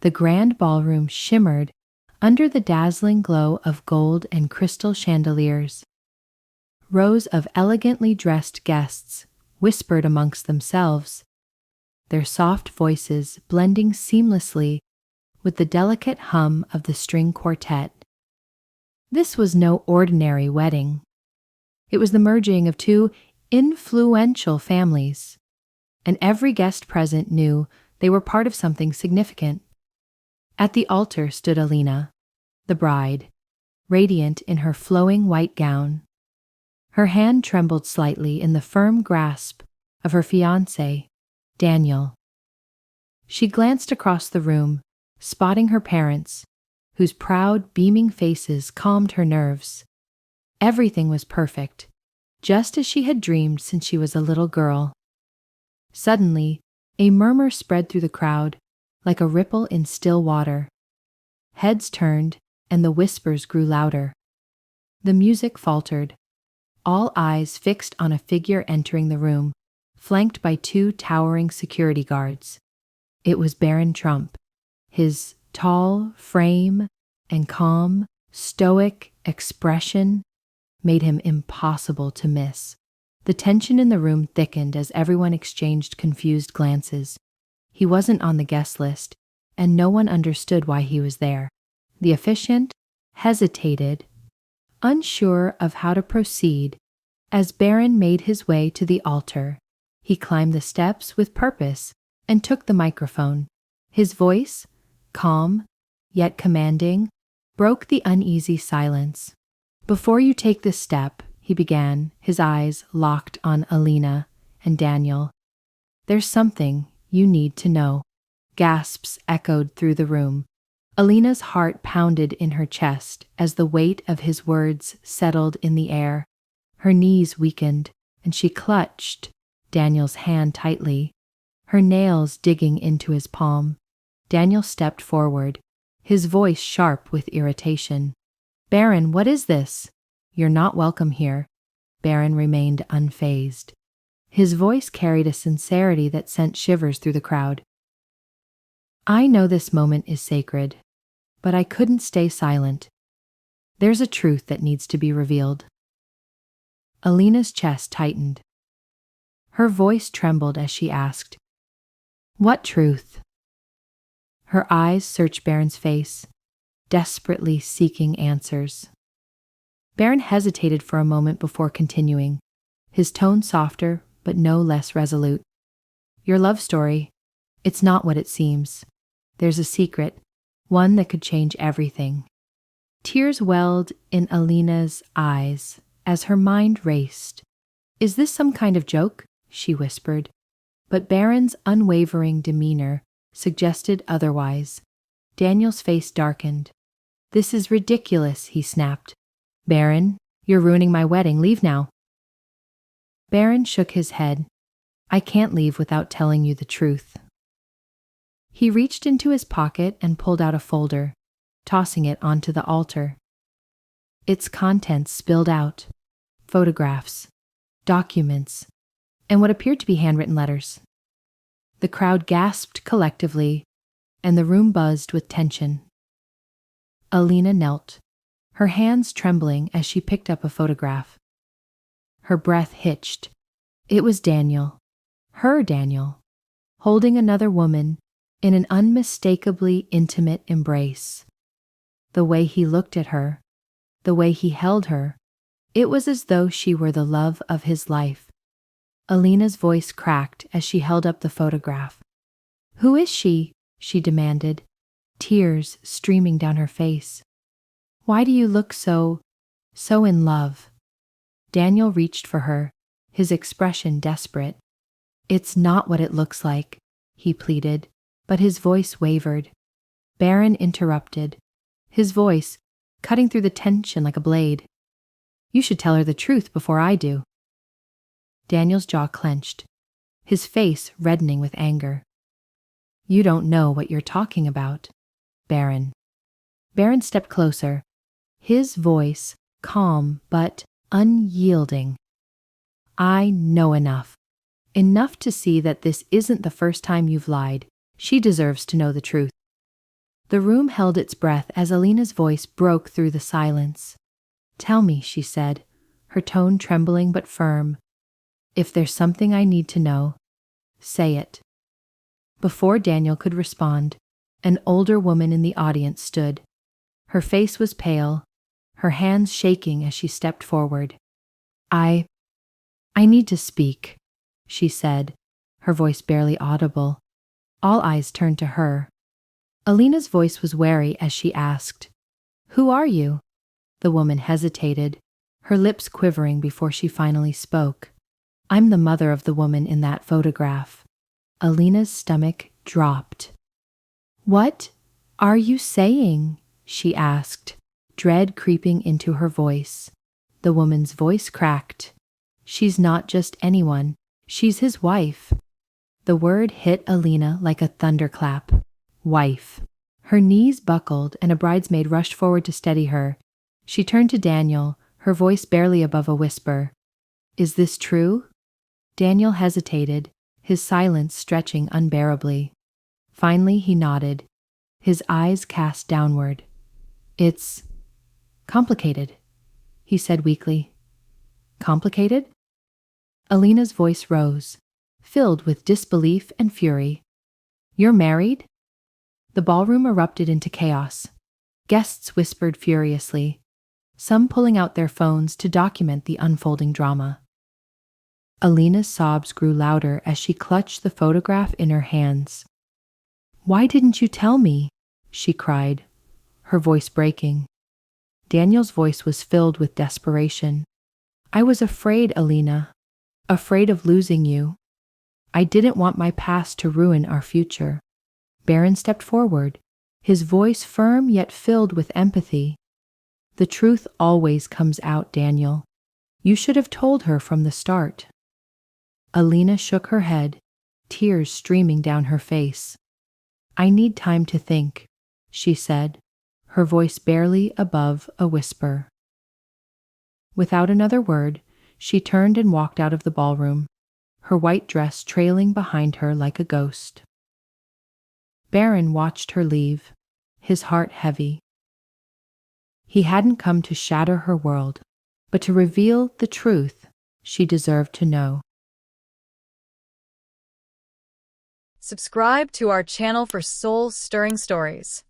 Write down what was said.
The grand ballroom shimmered under the dazzling glow of gold and crystal chandeliers. Rows of elegantly dressed guests whispered amongst themselves, their soft voices blending seamlessly with the delicate hum of the string quartet. This was no ordinary wedding. It was the merging of two influential families, and every guest present knew they were part of something significant. At the altar stood Alina, the bride, radiant in her flowing white gown. Her hand trembled slightly in the firm grasp of her fiancé, Daniel. She glanced across the room, spotting her parents, whose proud, beaming faces calmed her nerves. Everything was perfect, just as she had dreamed since she was a little girl. Suddenly, a murmur spread through the crowd, like a ripple in still water. Heads turned, and the whispers grew louder. The music faltered, all eyes fixed on a figure entering the room, flanked by two towering security guards. It was Barron Trump. His tall frame and calm, stoic expression made him impossible to miss. The tension in the room thickened as everyone exchanged confused glances. He wasn't on the guest list, and no one understood why he was there. The officiant hesitated, unsure of how to proceed, as Barron made his way to the altar. He climbed the steps with purpose and took the microphone. His voice, calm yet commanding, broke the uneasy silence. "Before you take this step," he began, his eyes locked on Alina and Daniel, "there's something you need to know." Gasps echoed through the room. Alina's heart pounded in her chest as the weight of his words settled in the air. Her knees weakened, and she clutched Daniel's hand tightly, her nails digging into his palm. Daniel stepped forward, his voice sharp with irritation. "Barron, what is this? You're not welcome here." Barron remained unfazed. His voice carried a sincerity that sent shivers through the crowd. "I know this moment is sacred, but I couldn't stay silent. There's a truth that needs to be revealed." Alina's chest tightened. Her voice trembled as she asked, "What truth?" Her eyes searched Barron's face, desperately seeking answers. Barron hesitated for a moment before continuing, his tone softer but no less resolute. "Your love story, it's not what it seems. There's a secret, one that could change everything." Tears welled in Alina's eyes as her mind raced. "Is this some kind of joke?" she whispered, but Barron's unwavering demeanor suggested otherwise. Daniel's face darkened. "This is ridiculous," he snapped. "Barron, you're ruining my wedding. Leave now." Barron shook his head. "I can't leave without telling you the truth." He reached into his pocket and pulled out a folder, tossing it onto the altar. Its contents spilled out: photographs, documents, and what appeared to be handwritten letters. The crowd gasped collectively, and the room buzzed with tension. Alina knelt, her hands trembling as she picked up a photograph. Her breath hitched. It was Daniel, her Daniel, holding another woman in an unmistakably intimate embrace. The way he looked at her, the way he held her, it was as though she were the love of his life. Alina's voice cracked as she held up the photograph. "Who is she?" she demanded, tears streaming down her face. "Why do you look so in love?" Daniel reached for her, his expression desperate. "It's not what it looks like," he pleaded, but his voice wavered. Barron interrupted, his voice cutting through the tension like a blade. "You should tell her the truth before I do." Daniel's jaw clenched, his face reddening with anger. "You don't know what you're talking about, Barron." Barron stepped closer, his voice calm but unyielding. "I know enough. Enough to see that this isn't the first time you've lied. She deserves to know the truth." The room held its breath as Alina's voice broke through the silence. "Tell me," she said, her tone trembling but firm. "If there's something I need to know, say it." Before Daniel could respond, an older woman in the audience stood. Her face was pale, her hands shaking as she stepped forward. I need to speak," she said, her voice barely audible. All eyes turned to her. Alina's voice was wary as she asked, "Who are you?" The woman hesitated, her lips quivering before she finally spoke. "I'm the mother of the woman in that photograph." Alina's stomach dropped. "What are you saying?" she asked, dread creeping into her voice. The woman's voice cracked. "She's not just anyone. She's his wife." The word hit Alina like a thunderclap. Wife. Her knees buckled and a bridesmaid rushed forward to steady her. She turned to Daniel, her voice barely above a whisper. "Is this true?" Daniel hesitated, his silence stretching unbearably. Finally he nodded, his eyes cast downward. "It's complicated," he said weakly. "Complicated?" Alina's voice rose, filled with disbelief and fury. "You're married?" The ballroom erupted into chaos. Guests whispered furiously, some pulling out their phones to document the unfolding drama. Alina's sobs grew louder as she clutched the photograph in her hands. "Why didn't you tell me?" she cried, her voice breaking. Daniel's voice was filled with desperation. "I was afraid, Alina. Afraid of losing you. I didn't want my past to ruin our future." Barron stepped forward, his voice firm yet filled with empathy. "The truth always comes out, Daniel. You should have told her from the start." Alina shook her head, tears streaming down her face. "I need time to think," she said, her voice barely above a whisper. Without another word, she turned and walked out of the ballroom, her white dress trailing behind her like a ghost. Barron watched her leave, his heart heavy. He hadn't come to shatter her world, but to reveal the truth she deserved to know. Subscribe to our channel for soul-stirring stories.